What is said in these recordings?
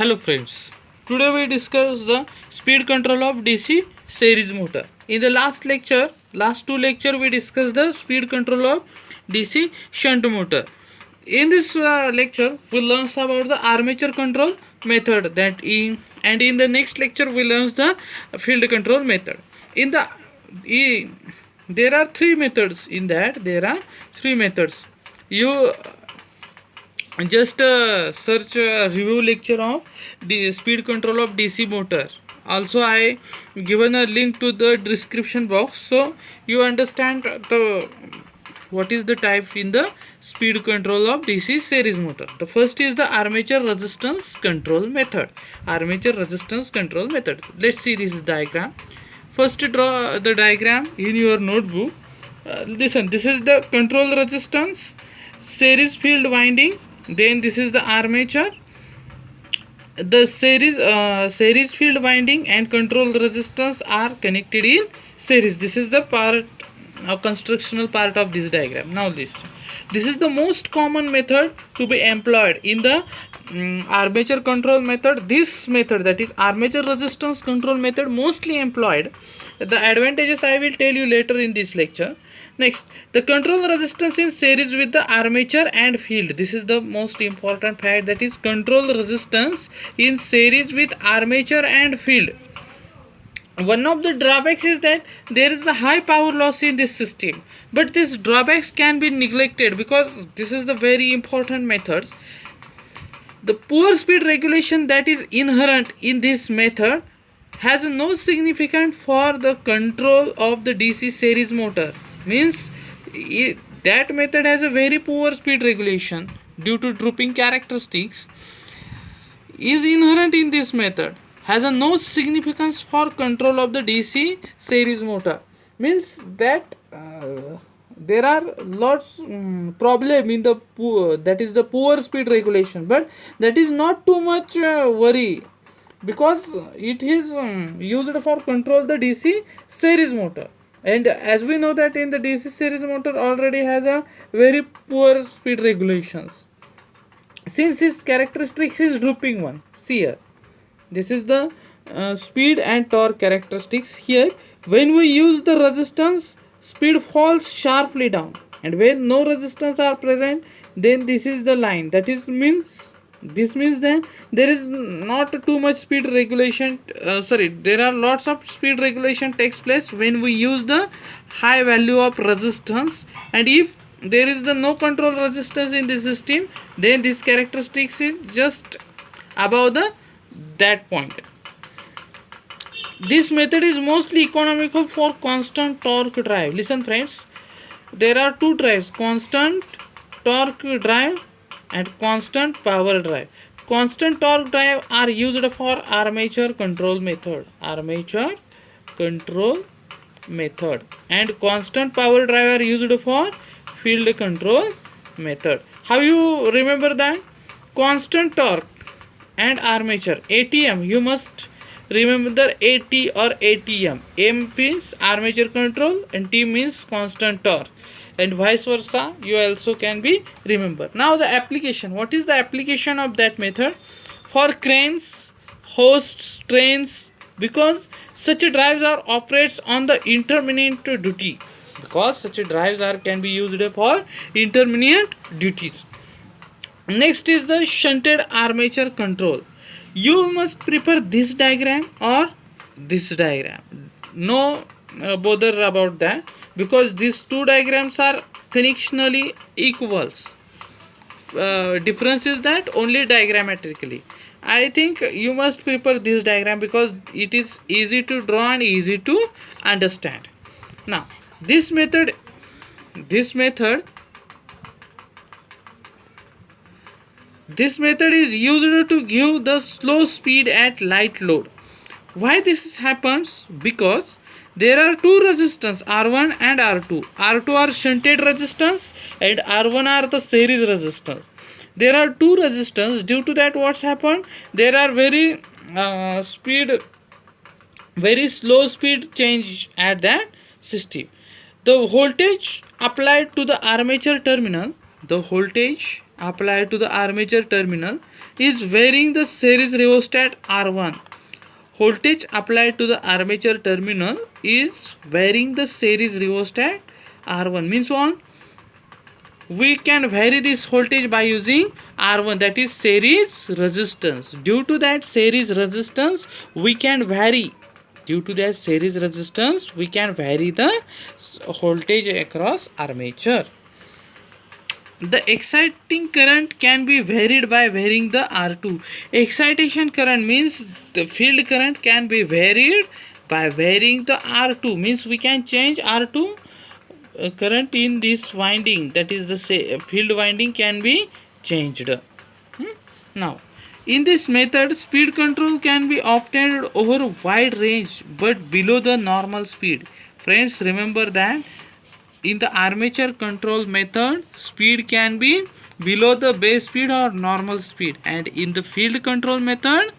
Hello friends, today we discuss the speed control of DC series motor. In the last two lecture we discussed the speed control of DC shunt motor. In this lecture we learn about the armature control method and in the next lecture we learn the field control method. There are three methods in that. There are three methods. You just search review lecture of the speed control of DC motor. Also I given a link to the description box, so you understand the what is the type in the speed control of DC series motor. The first is the armature resistance control method. Armature resistance control method. Let's see this diagram. First draw the diagram in your notebook. Listen, this is the control resistance, series field winding. Then this is the armature. The series field winding and control resistance are connected in series. This is the part constructional part of this diagram. Now this is the most common method to be employed in the armature control method. This method, that is armature resistance control method, mostly employed. The advantages I will tell you later in this lecture. Next, the control resistance in series with the armature and field. This is the most important fact, that is control resistance in series with armature and field. One of the drawbacks is that there is the high power loss in this system, but these drawbacks can be neglected because this is the very important method. The poor speed regulation that is inherent in this method has no significance for the control of the DC series motor. Means that method has a very poor speed regulation due to drooping characteristics is inherent in this method, has a no significance for control of the DC series motor. Means that there are lots problem in the poor, that is the poor speed regulation, but that is not too much worry because it is used for control the DC series motor. And as we know that in the DC series motor already has a very poor speed regulations. Since its characteristics is drooping one, see here, this is the speed and torque characteristics. Here when we use the resistance, speed falls sharply down, and when no resistance are present, then this is the line. This means that there is not too much speed regulation. There are lots of speed regulation takes place when we use the high value of resistance, and if there is the no control resistance in the system, then this characteristics is just above that point. This method is mostly economical for constant torque drive. Listen friends, there are two drives: constant torque drive and constant power drive. Constant torque drive are used for armature control method, and constant power drive are used for field control method. How you remember that? Constant torque and armature, ATM, you must remember the AT or ATM. M means armature control and T means constant torque, and vice versa you also can be remember. Now the application, what is the application of that method? For cranes, hosts, trains, because such drives are operates on the intermittent duty, because such drives are can be used for intermittent duties. Next is the shunted armature control. You must prefer this diagram or this diagram. No bother about that, because these two diagrams are functionally equals. Difference is that only diagrammatically. I think you must prefer this diagram because it is easy to draw and easy to understand. Now this method is used to give the slow speed at light load. Why this happens? Because there are two resistance, R1 and R2. R2 are shunted resistance and R1 are the series resistance. There are two resistance. Due to that, what's happened? There are very slow speed change at that system. The voltage applied to the armature terminal is varying the series rheostat R1. Voltage applied to the armature terminal is varying the series rheostat R1. Means what? We can vary this voltage by using R1, that is series resistance. Due to that series resistance, we can vary. Due to that series resistance, we can vary the voltage across armature. The exciting current can be varied by varying the R2. Excitation current means the field current can be varied by varying the R2. Means we can change R2 current in this winding, that is the field winding can be changed. Now, in this method, speed control can be obtained over a wide range but below the normal speed. Friends, remember that in the armature control method, speed can be below the base speed or normal speed, and in the field control method,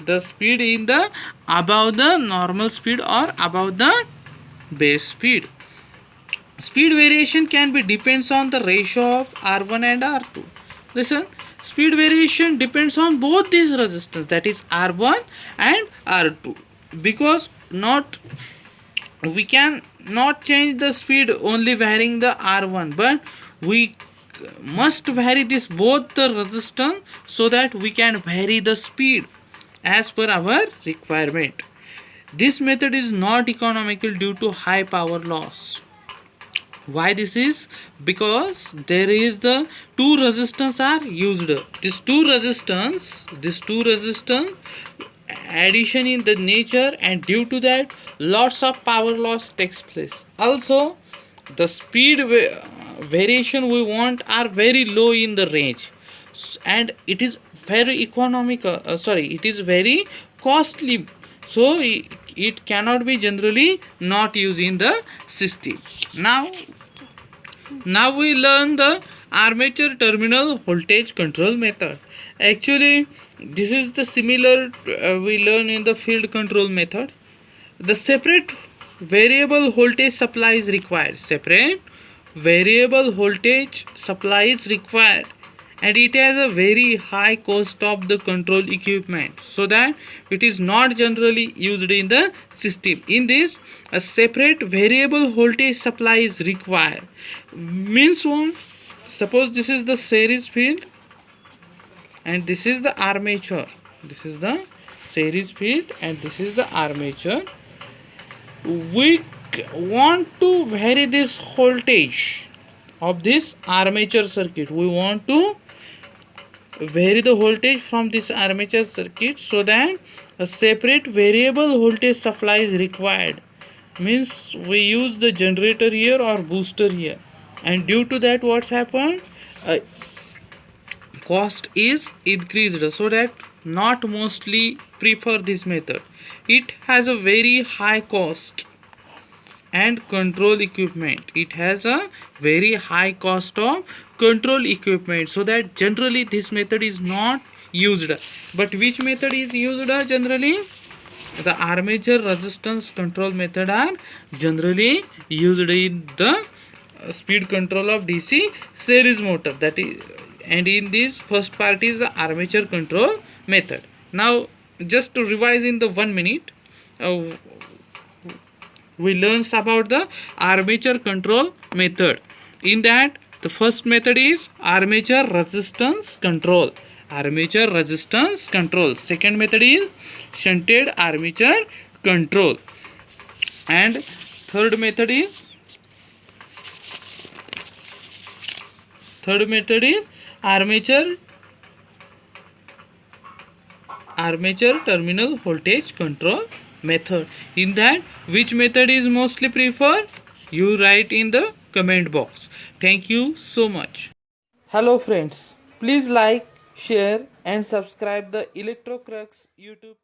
the speed in the above the normal speed or above the base speed. Speed variation can be depends on the ratio of R1 and R2. Listen, speed variation depends on both these resistance, that is R1 and R2, because we can not change the speed only varying the R1, but we must vary this both the resistance so that we can vary the speed as per our requirement. This method is not economical due to high power loss. Why this is? Because there is the two resistance are used. These two resistance addition in the nature, and due to that lots of power loss takes place. Also, the speed variation we want are very low in the range, and it is very economical. It is very costly. So it cannot be generally not used in the system. Now we learn the armature terminal voltage control method. Actually, this is the similar we learn in the field control method. The separate variable voltage supply is required. Separate variable voltage supply is required, and it has a very high cost of the control equipment, so that it is not generally used in the system. In this, a separate variable voltage supply is required. Means what? Suppose this is the series field and this is the armature. This is the series field and this is the armature. We want to vary this voltage of this armature circuit. We want to vary the voltage from this armature circuit, so that a separate variable voltage supply is required. Means we use the generator here or booster here, and due to that what's happened, cost is increased, so that not mostly prefer this method. It has a very high cost and control equipment. It has a very high cost of control equipment, so that generally this method is not used. But which method is used generally? The armature resistance control method are generally used in the speed control of DC series motor. That is, and in this first part is the armature control method. Now just to revise in the 1 minute, we learned about the armature control method. In that, the first method is armature resistance control. Armature resistance control. Second method is shunted armature control. And third method is armature terminal voltage control method. In that, which method is mostly preferred? You write in the comment box. Thank you so much. Hello friends, please like, share and subscribe the Electrocrux YouTube